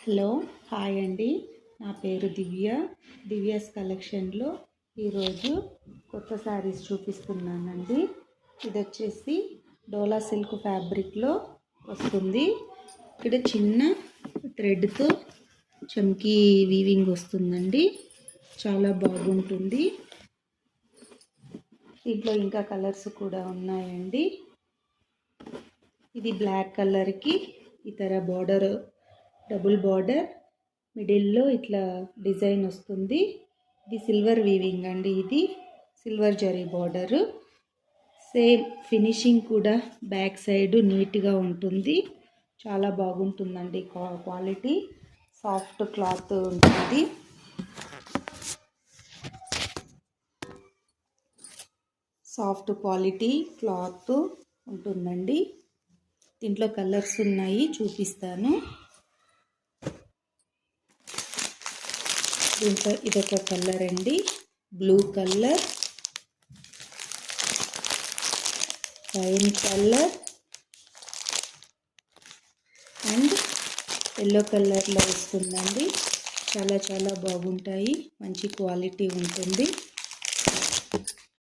Hello hi అండి. నా పేరు దివ్యాస్ కలెక్షన్లో ఈరోజు కొత్త శారీస్ చూపిస్తున్నానండి. ఇది వచ్చేసి డోలా సిల్క్ ఫ్యాబ్రిక్లో వస్తుంది. ఇక్కడ చిన్న థ్రెడ్తో చమ్కీ వీవింగ్ వస్తుందండి. చాలా బాగుంటుంది. దీంట్లో ఇంకా కలర్స్ కూడా ఉన్నాయండి. ఇది బ్లాక్ కలర్కి ఇతర బార్డర్, డబుల్ బార్డర్, మిడిల్లో ఇట్లా డిజైన్ వస్తుంది. ఇది సిల్వర్ వీవింగ్ అండి. ఇది silver zari border. Same finishing కూడా బ్యాక్ సైడ్ నీట్గా ఉంటుంది. చాలా బాగుంటుందండి. క్వాలిటీ సాఫ్ట్ క్లాత్ ఉంటుంది. సాఫ్ట్ క్వాలిటీ క్లాత్ ఉంటుందండి. దీంట్లో కలర్స్ ఉన్నాయి, చూపిస్తాను. దీంట్లో ఇదొక కలర్ అండి, blue colour, wine colour and yellow కలర్లో వస్తుందండి. చాలా బాగుంటాయి. మంచి క్వాలిటీ ఉంటుంది.